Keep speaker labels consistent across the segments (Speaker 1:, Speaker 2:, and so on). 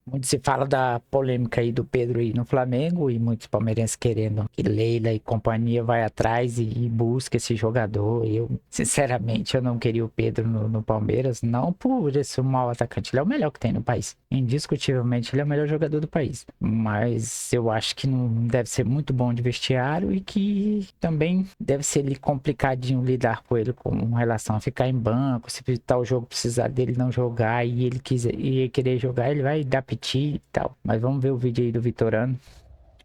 Speaker 1: Muito se fala da polêmica aí do Pedro aí no Flamengo e muitos palmeirenses querendo que Leila e companhia vai atrás e busque esse jogador. Eu, sinceramente, eu não queria o Pedro no Palmeiras, não por esse mau atacante. Ele é o melhor que tem no país. Indiscutivelmente, ele é o melhor jogador do país. Mas eu acho que não deve ser muito bom de vestiário e que também deve ser ali complicadinho lidar com ele com relação a ficar em banco, se tal jogo precisar dele não jogar e ele quiser e querer jogar, ele vai dar piti e tal. Mas vamos ver o vídeo aí do Vitorano.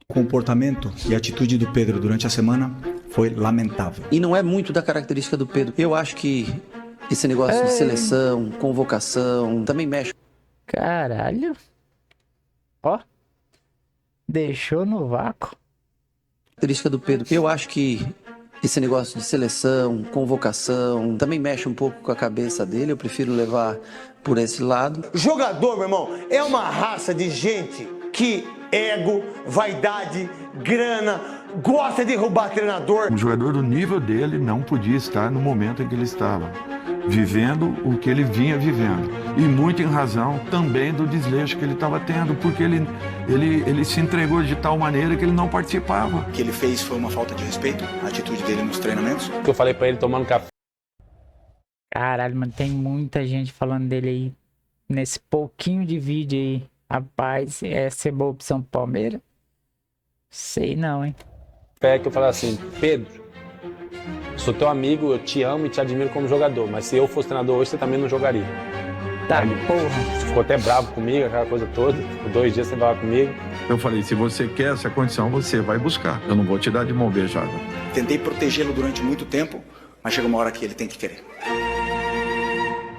Speaker 2: O comportamento e atitude do Pedro durante a semana foi lamentável.
Speaker 3: E não é muito da característica do Pedro. Eu acho que esse negócio de seleção, convocação, também mexe.
Speaker 1: Caralho. Ó. Deixou no vácuo.
Speaker 3: Característica do Pedro. Eu acho que esse negócio de seleção, convocação, também mexe um pouco com a cabeça dele. Eu prefiro levar por esse lado.
Speaker 4: Jogador, meu irmão, é uma raça de gente que ego, vaidade, grana, gosta de roubar treinador.
Speaker 5: Um jogador do nível dele não podia estar no momento em que ele estava, vivendo o que ele vinha vivendo. E muito em razão também do desleixo que ele estava tendo, porque ele se entregou de tal maneira que ele não participava.
Speaker 2: O que ele fez foi uma falta de respeito, a atitude dele nos treinamentos.
Speaker 6: Que eu falei pra ele tomando café.
Speaker 1: Caralho, mano, tem muita gente falando dele aí nesse pouquinho de vídeo aí. Rapaz, essa é boa opção pro Palmeiras? Sei não, hein?
Speaker 6: Que eu falei assim, Pedro, sou teu amigo, eu te amo e te admiro como jogador, mas se eu fosse treinador hoje, você também não jogaria.
Speaker 1: Tá,
Speaker 6: Aí,
Speaker 1: porra.
Speaker 6: ficou até bravo comigo, aquela coisa toda. Por 2 dias você vai comigo.
Speaker 5: Eu falei, se você quer essa condição, você vai buscar. Eu não vou te dar de mão beijada.
Speaker 2: Tentei protegê-lo durante muito tempo, mas chega uma hora que ele tem que querer.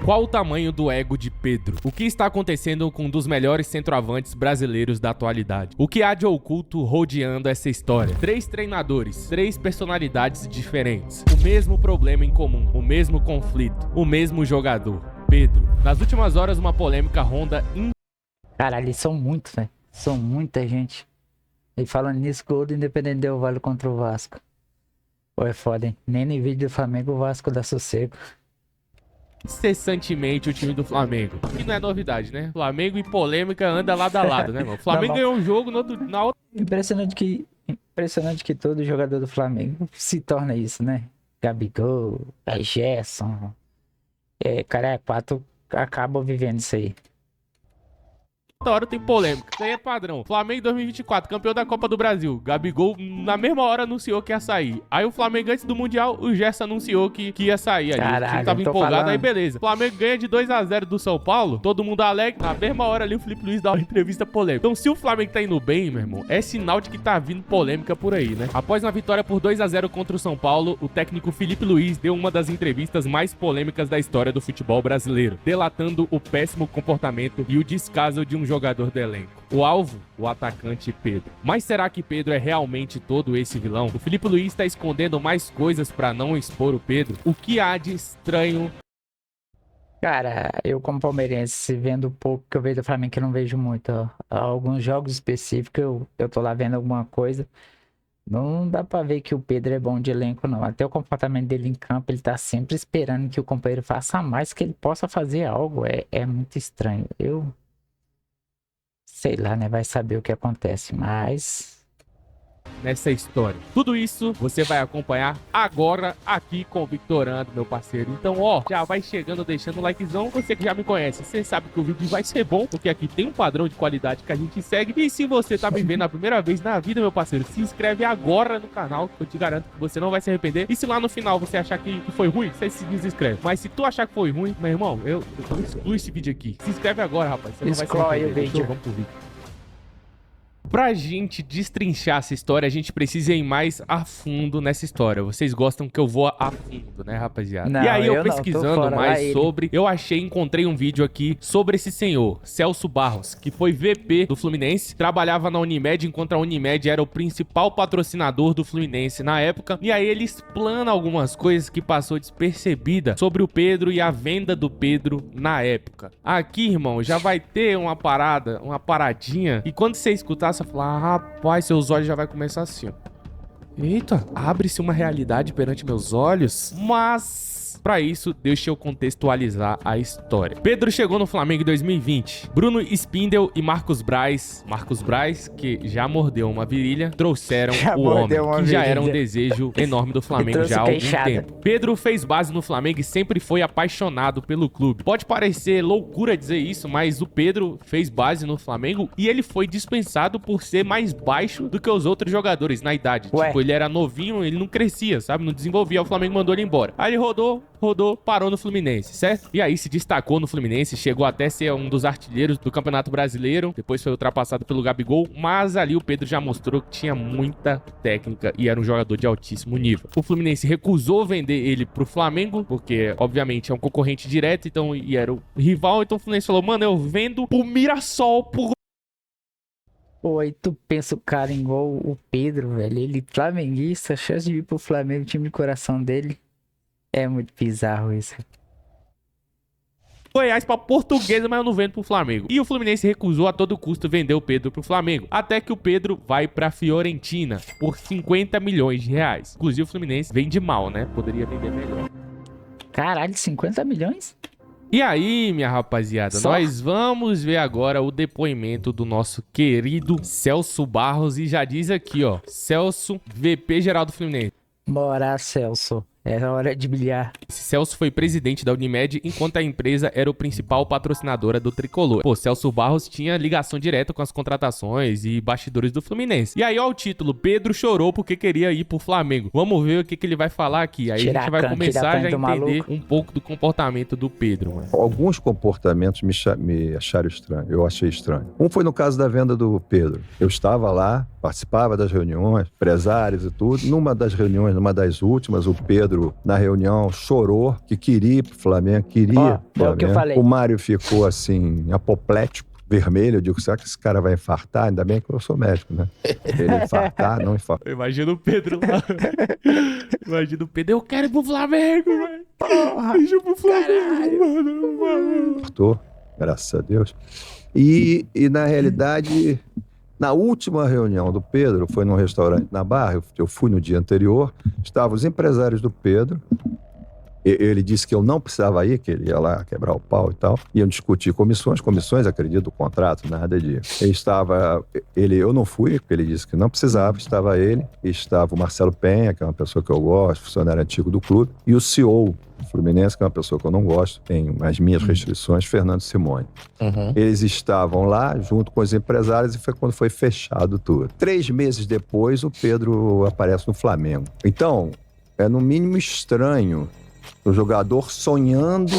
Speaker 7: Qual o tamanho do ego de Pedro? O que está acontecendo com um dos melhores centroavantes brasileiros da atualidade? O que há de oculto rodeando essa história? 3 treinadores, 3 personalidades diferentes. O mesmo problema em comum, o mesmo conflito, o mesmo jogador. Pedro. Nas últimas horas, uma polêmica ronda...
Speaker 1: Caralho, eles são muitos, velho. São muita gente. E falando nisso, gol do Independente Del Valle contra o Vasco. Pô, é foda, hein? Nem no vídeo do Flamengo o Vasco dá sossego.
Speaker 7: Incessantemente o time do Flamengo. E não é novidade, né? Flamengo e polêmica anda lado a lado, né, mano? Flamengo ganhou um jogo na outra.
Speaker 1: Impressionante que todo jogador do Flamengo se torna isso, né? Gabigol, Gerson. Cara, 4 acabam vivendo isso aí.
Speaker 7: Toda hora tem polêmica. Isso aí é padrão. Flamengo 2024, campeão da Copa do Brasil. Gabigol, na mesma hora, anunciou que ia sair. Aí o Flamengo, antes do Mundial, o Gerson anunciou que ia sair ali.
Speaker 1: Caralho,
Speaker 7: o time tava empolgado, aí beleza. Flamengo ganha de 2-0 do São Paulo, todo mundo alegre. Na mesma hora ali, o Felipe Luiz dá uma entrevista polêmica. Então, se o Flamengo tá indo bem, meu irmão, é sinal de que tá vindo polêmica por aí, né? Após uma vitória por 2-0 contra o São Paulo, o técnico Felipe Luiz deu uma das entrevistas mais polêmicas da história do futebol brasileiro, delatando o péssimo comportamento e o descaso de um jogador do elenco. O alvo, o atacante Pedro. Mas será que Pedro é realmente todo esse vilão? O Felipe Luiz está escondendo mais coisas para não expor o Pedro? O que há de estranho?
Speaker 1: Cara, eu como palmeirense, vendo o pouco que eu vejo do Flamengo, que eu não vejo muito, ó. Alguns jogos específicos, eu tô lá vendo alguma coisa. Não dá pra ver que o Pedro é bom de elenco, não. Até o comportamento dele em campo, ele tá sempre esperando que o companheiro faça mais, que ele possa fazer algo. É muito estranho. Eu sei lá, né? Vai saber o que acontece, mas...
Speaker 7: nessa história. Tudo isso você vai acompanhar agora aqui com o Victorando, meu parceiro. Então, ó, já vai chegando, deixando o likezão. Você que já me conhece, você sabe que o vídeo vai ser bom, porque aqui tem um padrão de qualidade que a gente segue. E se você tá me vendo a primeira vez na vida, meu parceiro, se inscreve agora no canal, que eu te garanto que você não vai se arrepender. E se lá no final você achar que foi ruim, você se desinscreve. Mas se tu achar que foi ruim, meu irmão, eu excluo esse vídeo aqui. Se inscreve agora, rapaz. Você não vai se arrepender.
Speaker 1: o vídeo.
Speaker 7: Vamos pro vídeo. Pra gente destrinchar essa história, a gente precisa ir mais a fundo nessa história. Vocês gostam que eu vou a fundo, né, rapaziada?
Speaker 1: Não,
Speaker 7: e aí eu
Speaker 1: não,
Speaker 7: pesquisando
Speaker 1: fora,
Speaker 7: mais sobre... Eu encontrei um vídeo aqui sobre esse senhor, Celso Barros, que foi VP do Fluminense, trabalhava na Unimed, enquanto a Unimed era o principal patrocinador do Fluminense na época. E aí ele explana algumas coisas que passou despercebida sobre o Pedro e a venda do Pedro na época. Aqui, irmão, já vai ter uma paradinha, e quando você escutar, você falar, ah, rapaz, seus olhos já vai começar assim, ó. Eita, abre-se uma realidade perante meus olhos. Mas Mas, pra isso, deixa eu contextualizar a história. Pedro chegou no Flamengo em 2020. Bruno Spindel e Marcos Braz, que já mordeu uma virilha, trouxeram o homem, que já era um desejo enorme do Flamengo já há algum tempo. Pedro fez base no Flamengo e sempre foi apaixonado pelo clube. Pode parecer loucura dizer isso, mas o Pedro fez base no Flamengo e ele foi dispensado por ser mais baixo do que os outros jogadores na idade.
Speaker 1: Ué.
Speaker 7: Tipo, ele era novinho, ele não crescia, sabe? Não desenvolvia, o Flamengo mandou ele embora. Aí ele rodou, parou no Fluminense, certo? E aí se destacou no Fluminense, chegou até ser um dos artilheiros do Campeonato Brasileiro, depois foi ultrapassado pelo Gabigol, mas ali o Pedro já mostrou que tinha muita técnica e era um jogador de altíssimo nível. O Fluminense recusou vender ele pro Flamengo, porque obviamente é um concorrente direto, então, e era o rival, então o Fluminense falou, mano, eu vendo pro Mirassol por...
Speaker 1: Pô, aí tu pensa o cara igual o Pedro, velho. Ele flamenguista, a chance de ir pro Flamengo, time de coração dele. É muito bizarro isso.
Speaker 7: Goiás pra Portuguesa, mas eu não vendo pro Flamengo. E o Fluminense recusou a todo custo vender o Pedro pro Flamengo. Até que o Pedro vai pra Fiorentina por 50 milhões de reais. Inclusive o Fluminense vende mal, né? Poderia vender melhor.
Speaker 1: Caralho, 50 milhões?
Speaker 7: E aí, minha rapaziada, nós vamos ver agora o depoimento do nosso querido Celso Barros. E já diz aqui, ó, Celso, VP geral do Fluminense.
Speaker 1: Bora, Celso. É hora de brilhar.
Speaker 7: Esse Celso foi presidente da Unimed, enquanto a empresa era o principal patrocinadora do Tricolor. Pô, Celso Barros tinha ligação direta com as contratações e bastidores do Fluminense. E aí, ó, o título, Pedro chorou porque queria ir pro Flamengo. Vamos ver o que ele vai falar aqui. Aí a gente vai começar já a entender um pouco do comportamento do Pedro, mano.
Speaker 8: Alguns comportamentos me acharam estranho. Eu achei estranho. Um foi no caso da venda do Pedro. Eu estava lá, participava das reuniões, empresários e tudo. Numa das reuniões, numa das últimas, o Pedro, na reunião, chorou que queria ir pro Flamengo, queria pro Flamengo.
Speaker 1: É o que eu falei.
Speaker 8: O Mário ficou assim, apoplético, vermelho. Eu digo, será que esse cara vai infartar? Ainda bem que eu sou médico, né? Ele infartar, não infartar.
Speaker 7: Imagina o Pedro lá. Imagina o Pedro, eu quero ir pro Flamengo, velho. Deixa eu pro Flamengo, mano.
Speaker 8: Infartou, graças a Deus. E na realidade, na última reunião do Pedro, foi num restaurante na Barra, eu fui no dia anterior, estavam os empresários do Pedro. Ele disse que eu não precisava ir, que ele ia lá quebrar o pau e tal. Iam discutir comissões, acredito, do contrato, nada disso. Eu não fui, porque ele disse que não precisava, estava ele, estava o Marcelo Penha, que é uma pessoa que eu gosto, funcionário antigo do clube, e o CEO do Fluminense, que é uma pessoa que eu não gosto, tem as minhas restrições, Fernando Simone. Eles estavam lá, junto com os empresários, e foi quando foi fechado tudo. 3 meses depois, o Pedro aparece no Flamengo. Então, é no mínimo estranho o jogador sonhando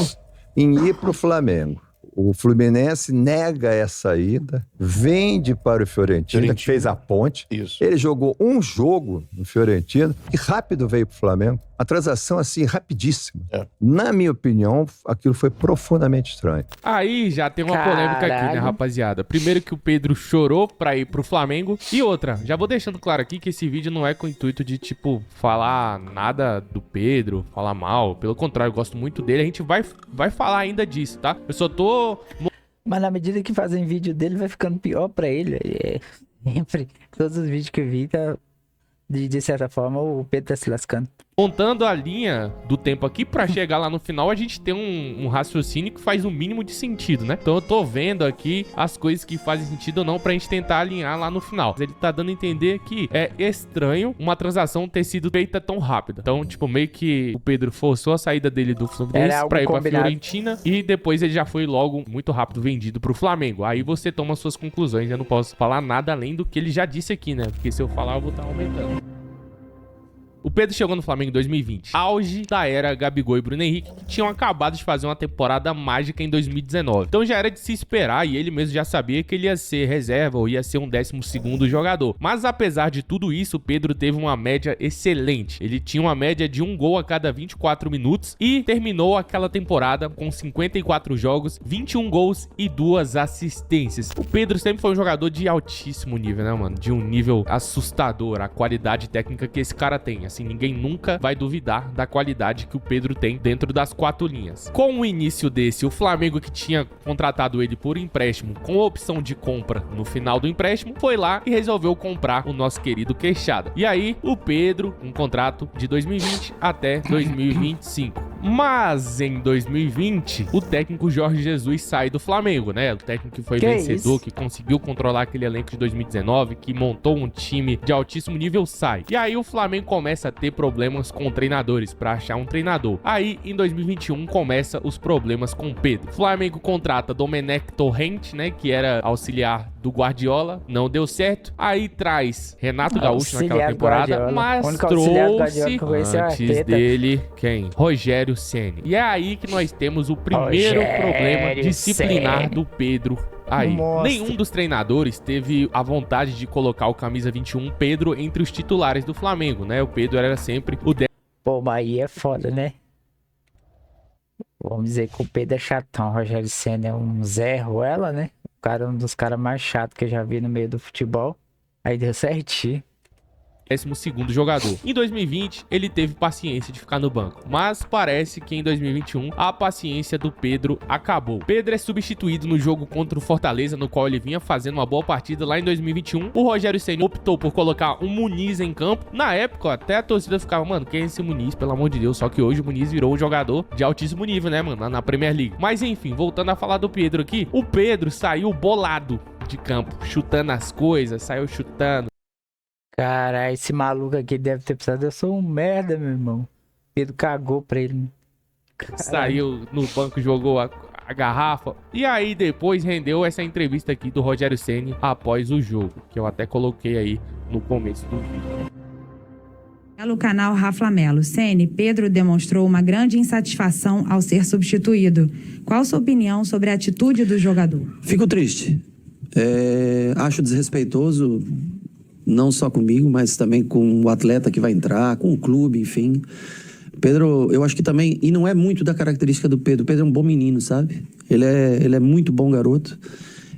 Speaker 8: em ir para o Flamengo. O Fluminense nega essa ida, vende para o Fiorentina, que fez a ponte.
Speaker 9: Isso.
Speaker 8: Ele jogou um jogo no Fiorentina e rápido veio para o Flamengo. A transação, assim, rapidíssima. Na minha opinião, aquilo foi profundamente estranho.
Speaker 7: Aí já tem uma polêmica aqui, né, rapaziada? Primeiro que o Pedro chorou pra ir pro Flamengo. E outra, já vou deixando claro aqui que esse vídeo não é com o intuito de, tipo, falar nada do Pedro, falar mal. Pelo contrário, eu gosto muito dele. A gente vai falar ainda disso, tá? Eu só tô...
Speaker 1: Mas na medida que fazem vídeo dele, vai ficando pior pra ele. Sempre, todos os vídeos que eu vi, tá... De certa forma, o Pedro tá se lascando.
Speaker 7: Montando a linha do tempo aqui pra chegar lá no final, a gente tem um raciocínio que faz o mínimo de sentido, né? Então eu tô vendo aqui as coisas que fazem sentido ou não pra gente tentar alinhar lá no final. Ele tá dando a entender que é estranho uma transação ter sido feita tão rápida. Então, tipo, meio que o Pedro forçou a saída dele do Fluminense pra ir pra Fiorentina e depois ele já foi logo muito rápido vendido pro Flamengo. Aí você toma suas conclusões. Eu não posso falar nada além do que ele já disse aqui, né? Porque se eu falar, eu vou estar aumentando. O Pedro chegou no Flamengo em 2020, auge da era Gabigol e Bruno Henrique, que tinham acabado de fazer uma temporada mágica em 2019. Então já era de se esperar e ele mesmo já sabia que ele ia ser reserva ou ia ser um 12º jogador. Mas apesar de tudo isso, o Pedro teve uma média excelente. Ele tinha uma média de 1 gol a cada 24 minutos e terminou aquela temporada com 54 jogos, 21 gols e 2 assistências. O Pedro sempre foi um jogador de altíssimo nível, né, mano? De um nível assustador, a qualidade técnica que esse cara tem. Assim, ninguém nunca vai duvidar da qualidade que o Pedro tem dentro das 4 linhas. Com o início desse, o Flamengo, que tinha contratado ele por empréstimo com a opção de compra no final do empréstimo, foi lá e resolveu comprar o nosso querido Queixada. E aí, o Pedro, um contrato de 2020 até 2025. Mas em 2020, o técnico Jorge Jesus sai do Flamengo, né? O técnico que foi
Speaker 1: Que
Speaker 7: vencedor,
Speaker 1: isso?
Speaker 7: que conseguiu controlar aquele elenco de 2019, que montou um time de altíssimo nível, sai. E aí o Flamengo começa a ter problemas com treinadores pra achar um treinador. Aí em 2021 começa os problemas com o Pedro. O Flamengo contrata Domenech Torrent, né? Que era auxiliar do Guardiola, não deu certo. Aí traz Renato Gaúcho naquela
Speaker 1: Auxiliar do
Speaker 7: temporada,
Speaker 1: Guardiola. O
Speaker 7: mas
Speaker 1: único auxiliar do Guardiola
Speaker 7: trouxe
Speaker 1: que eu conheci é o
Speaker 7: antes
Speaker 1: Arteta.
Speaker 7: dele quem? Rogério Ceni. E é aí que nós temos o primeiro
Speaker 1: Rogério
Speaker 7: problema disciplinar
Speaker 1: Ceni.
Speaker 7: do Pedro. Aí,
Speaker 1: Mostra.
Speaker 7: nenhum dos treinadores teve a vontade de colocar o camisa 21 Pedro entre os titulares do Flamengo, né? O Pedro era sempre o
Speaker 1: Pô, mas aí é foda, né? Vamos dizer que o Pedro é chatão. O Rogério Ceni é um Zé Ruela, né? O cara é um dos caras mais chatos que eu já vi no meio do futebol. Aí deu certinho.
Speaker 7: 12º jogador. Em 2020, ele teve paciência de ficar no banco, mas parece que em 2021 a paciência do Pedro acabou. Pedro é substituído no jogo contra o Fortaleza, no qual ele vinha fazendo uma boa partida lá em 2021. O Rogério Ceni optou por colocar um Muniz em campo. Na época, até a torcida ficava, mano, quem é esse Muniz, pelo amor de Deus? Só que hoje o Muniz virou um jogador de altíssimo nível, né, mano, na Premier League. Mas enfim, voltando a falar do Pedro aqui, o Pedro saiu bolado de campo, chutando as coisas, saiu chutando.
Speaker 1: Cara, esse maluco aqui deve ter pensado, eu sou um merda, meu irmão. Pedro cagou pra ele. Caralho.
Speaker 7: Saiu no banco, jogou a garrafa. E aí depois rendeu essa entrevista aqui do Rogério Ceni após o jogo, que eu até coloquei aí no começo do vídeo.
Speaker 9: Pelo canal Rafa Melo, Ceni, Pedro demonstrou uma grande insatisfação ao ser substituído. Qual sua opinião sobre a atitude do jogador?
Speaker 3: Fico triste. Acho desrespeitoso, não só comigo, mas também com o atleta que vai entrar, com o clube, enfim. Pedro, eu acho que também, e não é muito da característica do Pedro, o Pedro é um bom menino, sabe? Ele é muito bom garoto.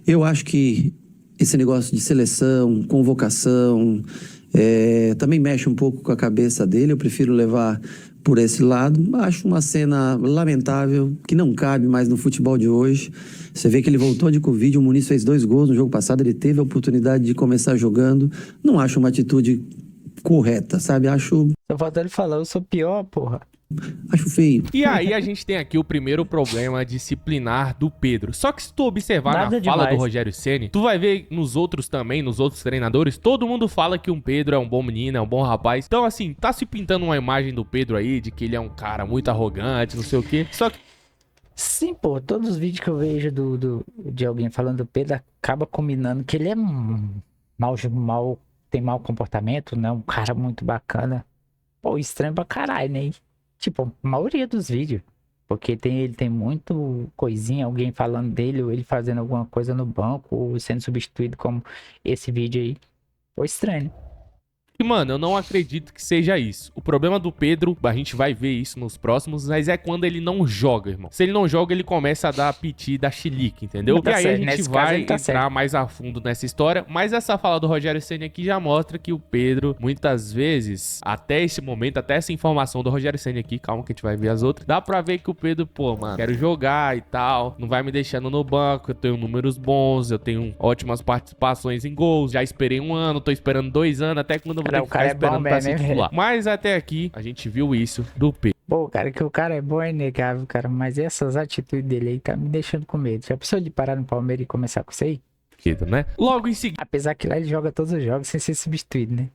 Speaker 3: Eu acho que esse negócio de seleção, convocação, também mexe um pouco com a cabeça dele, eu prefiro levar por esse lado. Acho uma cena lamentável, que não cabe mais no futebol de hoje. Você vê que ele voltou de Covid, o Muniz fez 2 gols no jogo passado, ele teve a oportunidade de começar jogando. Não acho uma atitude correta, sabe? Acho
Speaker 1: Só falta ele falar, eu sou pior, porra.
Speaker 3: feio.
Speaker 7: E aí a gente tem aqui o primeiro problema disciplinar do Pedro. Só que se tu observar
Speaker 1: Nada
Speaker 7: na fala
Speaker 1: demais.
Speaker 7: do Rogério Ceni, tu vai ver nos outros também, nos outros treinadores, todo mundo fala que um Pedro é um bom menino, é um bom rapaz. Então assim, tá se pintando uma imagem do Pedro aí, de que ele é um cara muito arrogante, não sei o quê. Só que
Speaker 1: Sim, pô, todos os vídeos que eu vejo de alguém falando do Pedro acaba combinando que ele é tem mau comportamento, né? Um cara muito bacana. Pô, estranho pra caralho, né? Tipo, a maioria dos vídeos. Porque ele tem muito coisinha, alguém falando dele, ou ele fazendo alguma coisa no banco, ou sendo substituído como esse vídeo aí. Pô, estranho.
Speaker 7: E, mano, eu não acredito que seja isso. O problema do Pedro, a gente vai ver isso nos próximos, mas é quando ele não joga, irmão. Se ele não joga, ele começa a dar piti, dar chilique, entendeu?
Speaker 1: Tá
Speaker 7: E aí
Speaker 1: certo.
Speaker 7: a gente
Speaker 1: Nesse
Speaker 7: vai
Speaker 1: caso, ele tá
Speaker 7: entrar
Speaker 1: certo.
Speaker 7: mais a fundo nessa história. Mas essa fala do Rogério Ceni aqui já mostra que o Pedro, muitas vezes, até esse momento, até essa informação do Rogério Ceni aqui, calma que a gente vai ver as outras, dá pra ver que o Pedro, pô, mano, quero jogar e tal, não vai me deixando no banco, eu tenho números bons, eu tenho ótimas participações em gols, já esperei 1 ano, tô esperando 2 anos, até quando eu vou ter
Speaker 1: Cara,
Speaker 7: que
Speaker 1: o
Speaker 7: ficar
Speaker 1: cara é
Speaker 7: esperando
Speaker 1: bom
Speaker 7: pra
Speaker 1: mesmo,
Speaker 7: ser
Speaker 1: hein,
Speaker 7: titular. Mas até aqui, a gente viu isso do Pedro.
Speaker 1: Pô, cara, que o cara é bom é inegável, cara. Mas essas atitudes dele aí tá me deixando com medo. Já pensou ele parar no Palmeiras e começar com isso aí?
Speaker 7: Né? Logo em seguida,
Speaker 1: Apesar que lá ele joga todos os jogos sem ser substituído, né?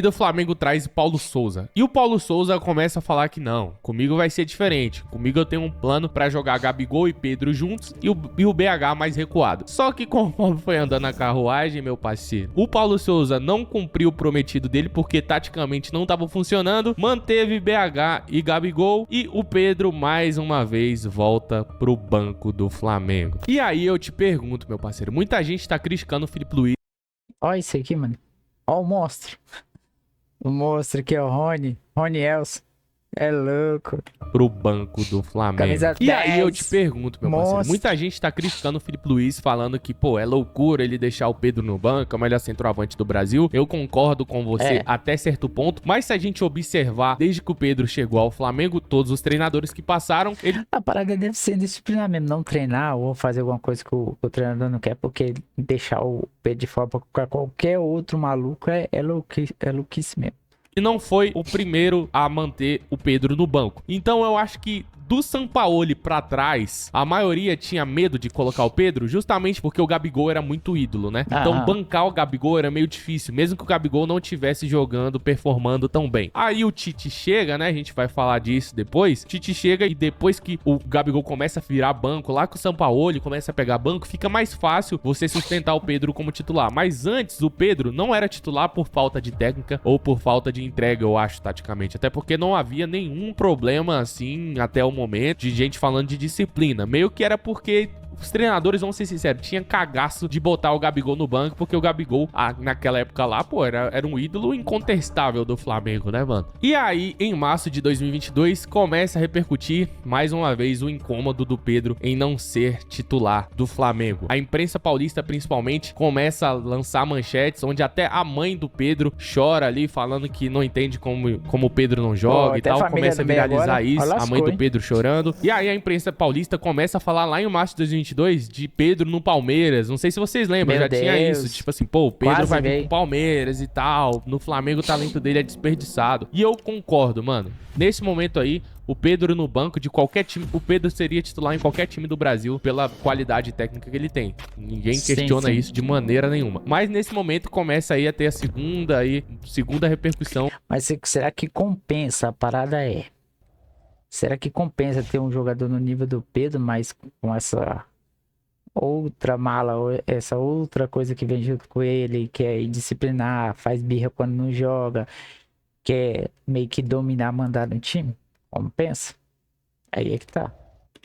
Speaker 7: o Flamengo traz o Paulo Souza. E o Paulo Souza começa a falar que não, comigo vai ser diferente. Comigo eu tenho um plano pra jogar Gabigol e Pedro juntos e o BH mais recuado. Só que conforme foi andando a carruagem, meu parceiro, o Paulo Souza não cumpriu o prometido dele porque taticamente não tava funcionando. Manteve BH e Gabigol e o Pedro mais uma vez volta pro banco do Flamengo. E aí eu te pergunto, meu parceiro, muita gente tá criticando o Filipe Luiz.
Speaker 1: Ó isso aqui, mano. Ó o monstro. O monstro aqui é o Rony Elson. É louco.
Speaker 7: Pro banco do Flamengo.
Speaker 1: Camisa
Speaker 7: E aí
Speaker 1: 10.
Speaker 7: eu te pergunto, meu parceiro,
Speaker 1: Monstro.
Speaker 7: muita gente tá criticando o Filipe Luiz, falando que, pô, é loucura ele deixar o Pedro no banco, é o melhor centroavante do Brasil. Eu concordo com você até certo ponto, mas se a gente observar, desde que o Pedro chegou ao Flamengo, todos os treinadores que passaram, ele
Speaker 1: A parada deve ser disciplinar mesmo. Não treinar ou fazer alguma coisa que o treinador não quer. Porque deixar o Pedro de fora pra qualquer outro maluco é louquice mesmo.
Speaker 7: e não foi o primeiro a manter o Pedro no banco. Então eu acho que do Sampaoli pra trás, a maioria tinha medo de colocar o Pedro justamente porque o Gabigol era muito ídolo, né? Então bancar o Gabigol era meio difícil, mesmo que o Gabigol não estivesse jogando, performando tão bem. Aí o Tite chega, né? A gente vai falar disso depois. Tite chega e depois que o Gabigol começa a virar banco, lá com o Sampaoli começa a pegar banco, fica mais fácil você sustentar o Pedro como titular. Mas antes, o Pedro não era titular por falta de técnica ou por falta de entrega, eu acho, taticamente. Até porque não havia nenhum problema, assim, até o momento, de gente falando de disciplina. Meio que era porque os treinadores, vamos ser sinceros, tinham cagaço de botar o Gabigol no banco, porque o Gabigol, naquela época lá, pô, era um ídolo incontestável do Flamengo, né, mano? E aí, em março de 2022, começa a repercutir, mais uma vez, o incômodo do Pedro em não ser titular do Flamengo. A imprensa paulista, principalmente, começa a lançar manchetes, onde até a mãe do Pedro chora ali, falando que não entende como o Pedro não joga e tal. Começa a viralizar isso, a mãe do Pedro chorando. E aí, a imprensa paulista começa a falar lá em março de 2022 de Pedro no Palmeiras. Não sei se vocês lembram, já tinha isso. Tipo assim, pô, o Pedro vai vir pro Palmeiras e tal. No Flamengo o talento dele é desperdiçado. E eu concordo, mano. Nesse momento aí, o Pedro no banco de qualquer time, o Pedro seria titular em qualquer time do Brasil pela qualidade técnica que ele tem. Ninguém questiona isso de maneira nenhuma. Mas nesse momento começa aí a ter a segunda repercussão.
Speaker 1: Mas será que compensa? A parada é... Será que compensa ter um jogador no nível do Pedro, mas com essa outra mala, essa outra coisa que vem junto com ele, que é indisciplinar, faz birra quando não joga, quer meio que dominar, mandar no time? Compensa? Aí é que tá.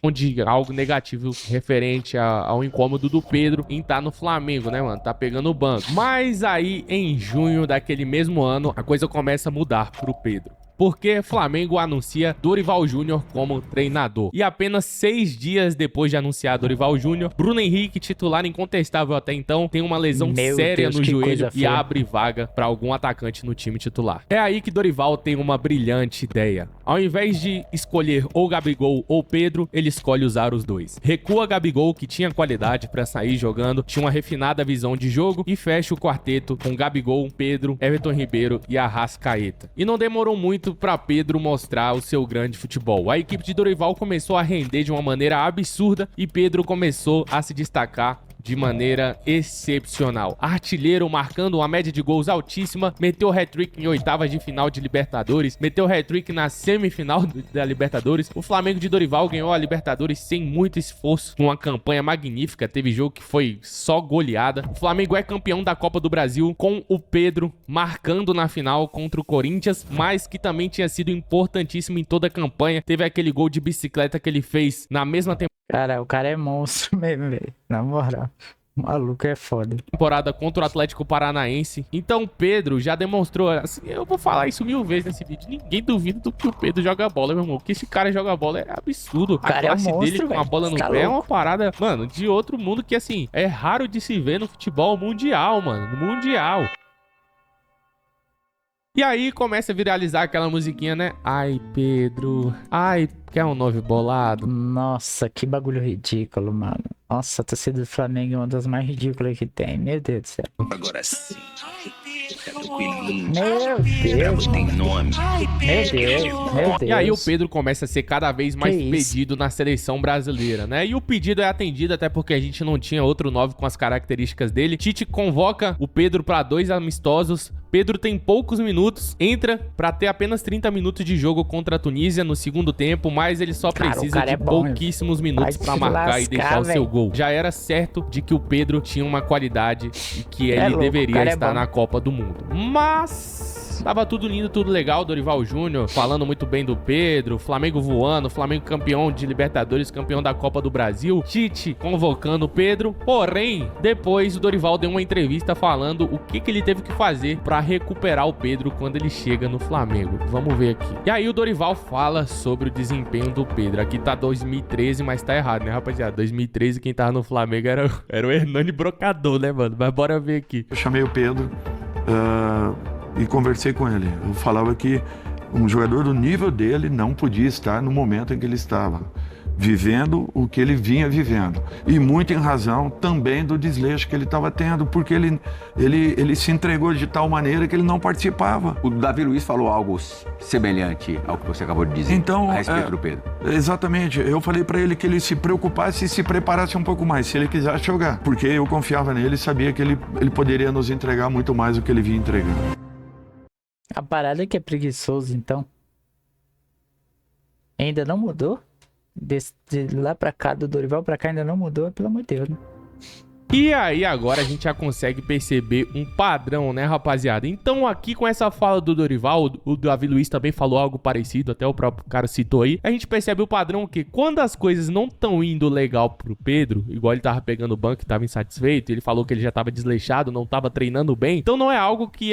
Speaker 7: Onde algo negativo referente ao incômodo do Pedro em estar no Flamengo, né, mano? Tá pegando o banco. Mas aí, em junho daquele mesmo ano, a coisa começa a mudar pro Pedro. Porque Flamengo anuncia Dorival Júnior como treinador. E apenas 6 dias depois de anunciar Dorival Júnior, Bruno Henrique, titular incontestável até então, tem uma lesão séria no joelho e abre vaga para algum atacante no time titular. É aí que Dorival tem uma brilhante ideia. Ao invés de escolher ou Gabigol ou Pedro, ele escolhe usar os dois. Recua Gabigol, que tinha qualidade para sair jogando, tinha uma refinada visão de jogo, e fecha o quarteto com Gabigol, Pedro, Everton Ribeiro e Arrascaeta. E não demorou muito para Pedro mostrar o seu grande futebol. A equipe de Dorival começou a render de uma maneira absurda e Pedro começou a se destacar de maneira excepcional. Artilheiro, marcando uma média de gols altíssima, meteu hat-trick em oitavas de final de Libertadores, meteu hat-trick na semifinal da Libertadores. O Flamengo de Dorival ganhou a Libertadores sem muito esforço, com uma campanha magnífica, teve jogo que foi só goleada. O Flamengo é campeão da Copa do Brasil com o Pedro marcando na final contra o Corinthians, mas que também tinha sido importantíssimo em toda a campanha. Teve aquele gol de bicicleta que ele fez na mesma temporada.
Speaker 1: Cara, o cara é monstro mesmo, velho. Na moral. O maluco é foda.
Speaker 7: Temporada contra o Atlético Paranaense. Então, Pedro já demonstrou... Assim, eu vou falar isso 1000 vezes nesse vídeo. Ninguém duvida do que o Pedro joga bola, meu irmão. O que esse cara joga bola é absurdo. A classe dele com a bola no pé é uma parada, mano, de outro mundo que, assim, é raro de se ver no futebol mundial, mano. No mundial. E aí começa a viralizar aquela musiquinha, né? Ai, Pedro. Ai, quer um 9 bolado?
Speaker 1: Nossa, que bagulho ridículo, mano. Nossa, a torcida do Flamengo é uma das mais ridículas que tem. Meu Deus do céu.
Speaker 10: Agora sim.
Speaker 1: Meu Deus.
Speaker 10: Tem nome.
Speaker 1: Meu Deus.
Speaker 7: E aí o Pedro começa a ser cada vez mais pedido na seleção brasileira, né? E o pedido é atendido até porque a gente não tinha outro 9 com as características dele. Tite convoca o Pedro para 2 amistosos. Pedro tem poucos minutos, entra para ter apenas 30 minutos de jogo contra a Tunísia no segundo tempo, mas ele só precisa de pouquíssimos minutos para marcar e deixar o seu gol. Já era certo de que o Pedro tinha uma qualidade e que ele deveria estar na Copa do Mundo. Mas tava tudo lindo, tudo legal. Dorival Júnior falando muito bem do Pedro, Flamengo voando, Flamengo campeão de Libertadores, campeão da Copa do Brasil, Tite convocando o Pedro. Porém, depois o Dorival deu uma entrevista falando o que ele teve que fazer para recuperar o Pedro quando ele chega no Flamengo. Vamos ver aqui. E aí o Dorival fala sobre o desempenho do Pedro. Aqui tá 2013, mas tá errado, né, rapaziada? 2013 quem tava no Flamengo era o Hernani Brocador, né, mano? Mas bora ver aqui.
Speaker 5: Eu chamei o Pedro e conversei com ele. Eu falava que um jogador do nível dele não podia estar no momento em que ele estava, vivendo o que ele vinha vivendo. E muito em razão também do desleixo que ele estava tendo, porque ele se entregou de tal maneira que ele não participava.
Speaker 10: O Davi Luiz falou algo semelhante ao que você acabou de dizer
Speaker 5: Então,
Speaker 10: a respeito do Pedro.
Speaker 5: Exatamente. Eu falei para ele que ele se preocupasse e se preparasse um pouco mais, se ele quisesse jogar. Porque eu confiava nele e sabia que ele poderia nos entregar muito mais do que ele vinha entregando.
Speaker 1: A parada é que é preguiçoso, então. Ainda não mudou? De lá pra cá, do Dorival pra cá, ainda não mudou, pelo amor de Deus, né?
Speaker 7: E aí agora a gente já consegue perceber um padrão, né, rapaziada? Então aqui com essa fala do Dorival, o Davi Luiz também falou algo parecido, até o próprio cara citou aí. A gente percebe o padrão que quando as coisas não estão indo legal pro Pedro, igual ele tava pegando o banco e tava insatisfeito, ele falou que ele já tava desleixado, não tava treinando bem. Então não é algo que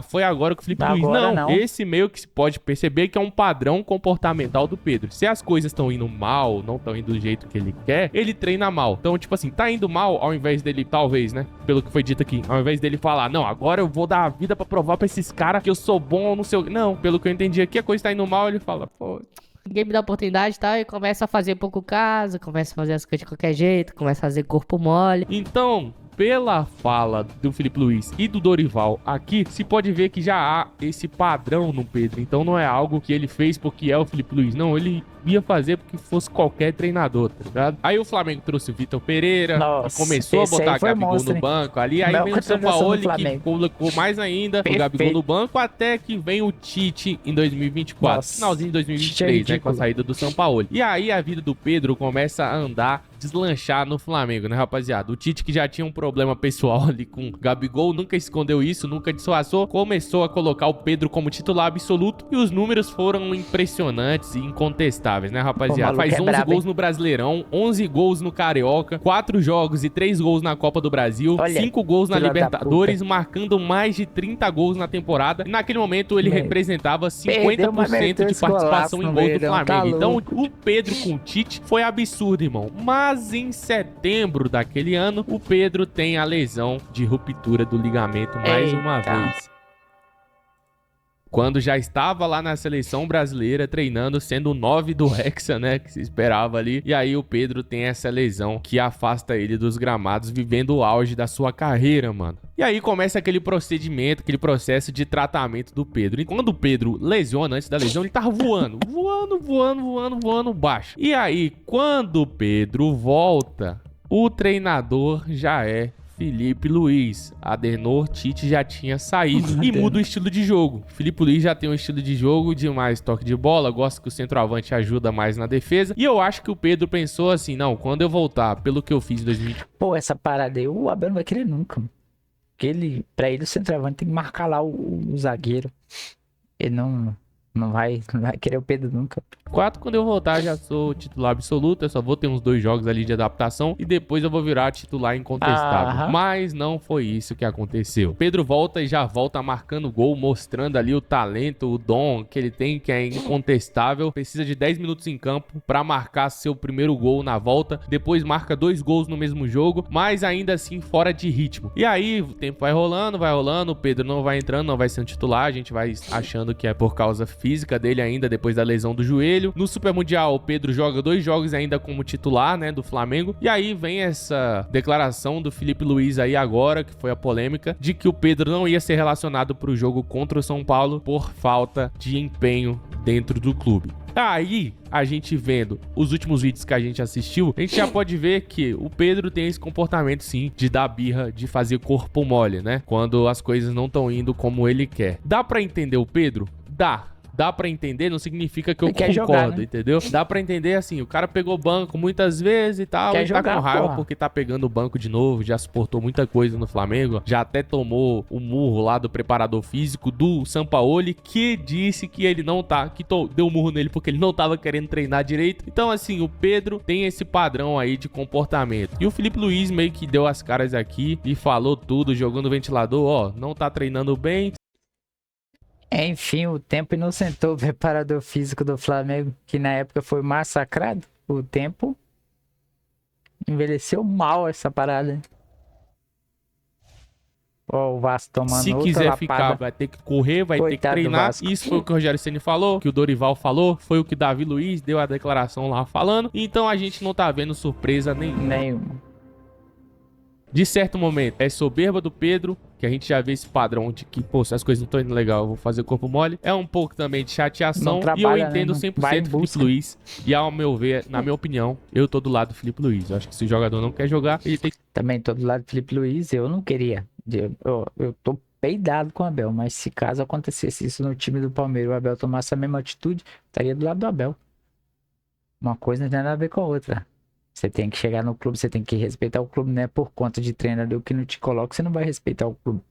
Speaker 7: foi agora que o Felipe Luiz. Não, esse meio que se pode perceber que é um padrão comportamental do Pedro. Se as coisas estão indo mal, não estão indo do jeito que ele quer, ele treina mal. Então, tipo assim, tá indo mal, ao invés dele, talvez, né? Pelo que foi dito aqui, ao invés dele falar, não, agora eu vou dar a vida pra provar pra esses caras que eu sou bom ou não sei o... Não, pelo que eu entendi aqui, a coisa tá indo mal, ele fala, pô...
Speaker 11: Ninguém me dá oportunidade e tal, e começa a fazer pouco caso, começa a fazer as coisas de qualquer jeito, começa a fazer corpo mole.
Speaker 7: Então, pela fala do Felipe Luiz e do Dorival aqui, se pode ver que já há esse padrão no Pedro. Então não é algo que ele fez porque é o Felipe Luiz, não, ele ia fazer porque fosse qualquer treinador, tá ligado? Aí o Flamengo trouxe o Vitor Pereira, começou a botar Gabigol no banco ali, aí vem o Sampaoli que colocou mais ainda o Gabigol no banco, até que vem o Tite em 2024, finalzinho de 2023, né, com a saída do Sampaoli. E aí a vida do Pedro começa a andar, deslanchar no Flamengo, né, rapaziada? O Tite, que já tinha um problema pessoal ali com o Gabigol, nunca escondeu isso, nunca disfarçou, começou a colocar o Pedro como titular absoluto e os números foram impressionantes e incontestáveis, né, rapaziada? Faz 11 gols no Brasileirão, 11 gols no Carioca, 4 jogos e 3 gols na Copa do Brasil, 5 gols na Libertadores, marcando mais de 30 gols na temporada. E naquele momento ele representava 50% de participação em gols do Flamengo. Então o Pedro com o Tite foi absurdo, irmão. Mas em setembro daquele ano, o Pedro tem a lesão de ruptura do ligamento mais uma vez. Quando já estava lá na seleção brasileira treinando, sendo o 9 do Hexa, né, que se esperava ali. E aí o Pedro tem essa lesão que afasta ele dos gramados, vivendo o auge da sua carreira, mano. E aí começa aquele procedimento, aquele processo de tratamento do Pedro. E quando o Pedro lesiona, antes da lesão, ele tava voando baixo. E aí, quando o Pedro volta, o treinador já é Felipe Luiz. Adenor Tite já tinha saído e muda o estilo de jogo. Felipe Luiz já tem um estilo de jogo de mais toque de bola, gosta que o centroavante ajuda mais na defesa. E eu acho que o Pedro pensou assim, não, quando eu voltar, pelo que eu fiz em 2020...
Speaker 1: Pô, essa parada aí, o Abel não vai querer nunca, mano. Porque pra ele o centroavante tem que marcar lá o zagueiro. Ele não vai querer o Pedro nunca.
Speaker 7: Quando eu voltar, já sou titular absoluto. Eu só vou ter uns 2 jogos ali de adaptação e depois eu vou virar titular incontestável. Mas não foi isso que aconteceu. Pedro volta e já volta marcando gol, mostrando ali o talento, o dom que ele tem, que é incontestável. Precisa de 10 minutos em campo para marcar seu primeiro gol na volta. Depois marca 2 gols no mesmo jogo, mas ainda assim fora de ritmo. E aí o tempo vai rolando. O Pedro não vai entrando, não vai sendo titular. A gente vai achando que é por causa física dele ainda, depois da lesão do joelho. No Super Mundial, o Pedro joga 2 jogos ainda como titular, né, do Flamengo. E aí vem essa declaração do Felipe Luiz aí agora, que foi a polêmica, de que o Pedro não ia ser relacionado para o jogo contra o São Paulo por falta de empenho dentro do clube. Aí, a gente vendo os últimos vídeos que a gente assistiu, a gente já pode ver que o Pedro tem esse comportamento, sim, de dar birra, de fazer corpo mole, né? Quando as coisas não estão indo como ele quer. Dá pra entender o Pedro? Dá pra entender, não significa que eu concordo, jogar, né? Entendeu? Dá pra entender assim, o cara pegou banco muitas vezes e tal, e tá com raiva porque tá pegando o banco de novo, já suportou muita coisa no Flamengo, já até tomou o murro lá do preparador físico do Sampaoli, que disse que ele não tá, que deu um murro nele porque ele não tava querendo treinar direito. Então assim, o Pedro tem esse padrão aí de comportamento. E o Felipe Luiz meio que deu as caras aqui e falou tudo, jogando o ventilador, ó, não tá treinando bem.
Speaker 1: Enfim, o tempo inocentou o preparador físico do Flamengo, que na época foi massacrado. O tempo envelheceu mal essa parada. Ó, o Vasco tomando
Speaker 7: Se
Speaker 1: outra
Speaker 7: quiser
Speaker 1: lapada.
Speaker 7: ficar, vai ter que correr, vai ter que
Speaker 1: Coitado do
Speaker 7: treinar.
Speaker 1: Vasco.
Speaker 7: Isso foi o que o Rogério Ceni falou, que o Dorival falou, foi o que Davi Luiz deu a declaração lá falando. Então a gente não tá vendo surpresa nenhuma.
Speaker 1: Nenhuma.
Speaker 7: De certo momento, é soberba do Pedro, que a gente já vê esse padrão de que, pô, se as coisas não estão indo legal, eu vou fazer corpo mole. É um pouco também de chateação.
Speaker 1: Não
Speaker 7: E eu
Speaker 1: trabalha,
Speaker 7: entendo
Speaker 1: né? Não vai em
Speaker 7: 100% o Felipe
Speaker 1: busca.
Speaker 7: Luiz. E ao meu ver, na minha opinião, eu tô do lado do Felipe Luiz. Eu acho que se o jogador não quer jogar, ele tem que...
Speaker 1: Também tô do lado do Felipe Luiz, eu não queria. Eu tô peidado com o Abel, mas se caso acontecesse isso no time do Palmeiras, o Abel tomasse a mesma atitude, estaria do lado do Abel. Uma coisa não tem nada a ver com a outra. Você tem que chegar no clube, você tem que respeitar o clube, não é por conta de treinador que não te coloca, você não vai respeitar o clube.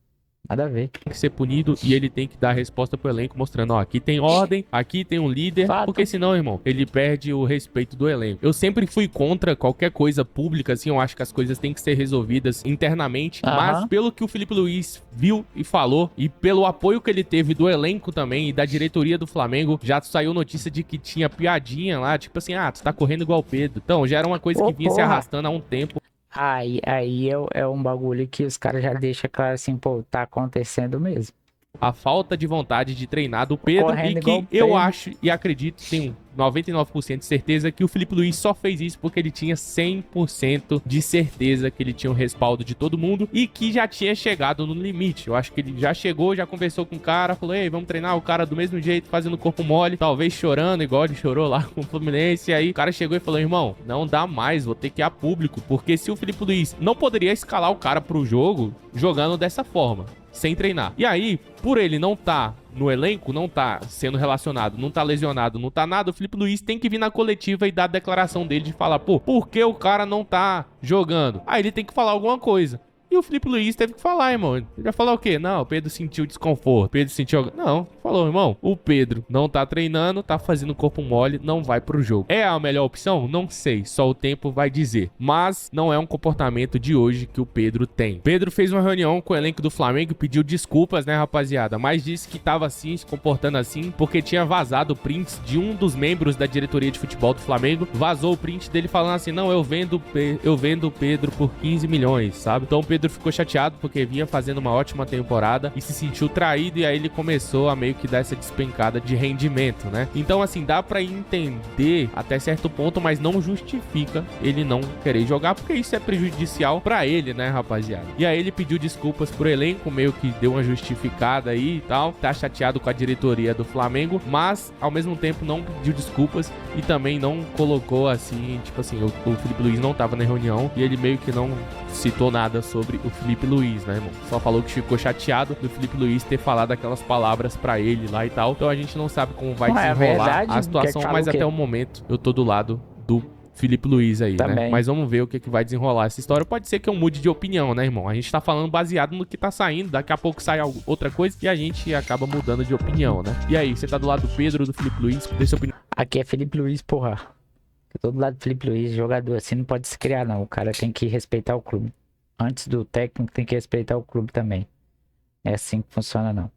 Speaker 1: Nada a ver.
Speaker 7: que ser punido e ele tem que dar a resposta pro elenco mostrando, ó, aqui tem ordem, aqui tem um líder,
Speaker 1: Fato.
Speaker 7: porque senão, irmão, ele perde o respeito do elenco. Eu sempre fui contra qualquer coisa pública, assim, eu acho que as coisas têm que ser resolvidas internamente, mas pelo que o Felipe Luiz viu e falou, e pelo apoio que ele teve do elenco também e da diretoria do Flamengo, já saiu notícia de que tinha piadinha lá, tipo assim, ah, tu tá correndo igual o Pedro. Então, já era uma coisa que vinha se arrastando há um tempo.
Speaker 1: Aí é um bagulho que os caras já deixam claro assim, pô, tá acontecendo mesmo.
Speaker 7: A falta de vontade de treinar do Pedro
Speaker 1: Correndo
Speaker 7: e
Speaker 1: igual
Speaker 7: que
Speaker 1: o
Speaker 7: eu
Speaker 1: Pedro.
Speaker 7: acho e acredito, tenho 99% de certeza que o Felipe Luiz só fez isso porque ele tinha 100% de certeza que ele tinha o respaldo de todo mundo e que já tinha chegado no limite. Eu acho que ele já chegou, já conversou com o cara, falou, ei, vamos treinar o cara do mesmo jeito, fazendo corpo mole, talvez chorando, igual ele chorou lá com o Fluminense. E aí o cara chegou e falou, irmão, não dá mais, vou ter que ir a público, porque se o Felipe Luiz não poderia escalar o cara pro jogo jogando dessa forma, sem treinar. E aí, por ele não tá no elenco, não tá sendo relacionado, não tá lesionado, não tá nada, o Felipe Luiz tem que vir na coletiva e dar a declaração dele de falar, pô, por que o cara não tá jogando? Aí ele tem que falar alguma coisa. E o Felipe Luiz teve que falar, irmão. Ele vai falar o quê? Não, o Pedro sentiu desconforto. Pedro sentiu... Não, falou, irmão. O Pedro não tá treinando, tá fazendo corpo mole, não vai pro jogo. É a melhor opção? Não sei. Só o tempo vai dizer. Mas não é um comportamento de hoje que o Pedro tem. Pedro fez uma reunião com o elenco do Flamengo e pediu desculpas, né, rapaziada? Mas disse que tava assim, se comportando assim, porque tinha vazado prints de um dos membros da diretoria de futebol do Flamengo. Vazou o print dele falando assim, não, eu vendo o Pedro por 15 milhões, sabe? Então o Pedro ficou chateado porque vinha fazendo uma ótima temporada e se sentiu traído e aí ele começou a meio que dar essa despencada de rendimento, né? Então assim, dá pra entender até certo ponto, mas não justifica ele não querer jogar, porque isso é prejudicial pra ele, né, rapaziada? E aí ele pediu desculpas pro elenco, meio que deu uma justificada aí e tal, tá chateado com a diretoria do Flamengo, mas ao mesmo tempo não pediu desculpas e também não colocou assim, tipo assim, o Felipe Luiz não tava na reunião e ele meio que não citou nada sobre o Felipe Luiz, né, irmão? Só falou que ficou chateado do Felipe Luiz ter falado aquelas palavras pra ele lá e tal. Então a gente não sabe como vai desenrolar
Speaker 1: verdade,
Speaker 7: a situação, mas até o momento eu tô do lado do Felipe Luiz aí,
Speaker 1: Também.
Speaker 7: né? Mas vamos ver o que vai desenrolar essa história. Pode ser que eu mude de opinião, né, irmão? A gente tá falando baseado no que tá saindo. Daqui a pouco sai outra coisa e a gente acaba mudando de opinião, né? E aí, você tá do lado do Pedro, do Felipe Luiz? Dê sua opinião.
Speaker 1: Aqui é Felipe Luiz, porra. Eu tô do lado do Felipe Luiz, jogador assim não pode se criar, não. O cara tem que respeitar o clube. Antes do técnico, tem que respeitar o clube também. É assim que funciona, não.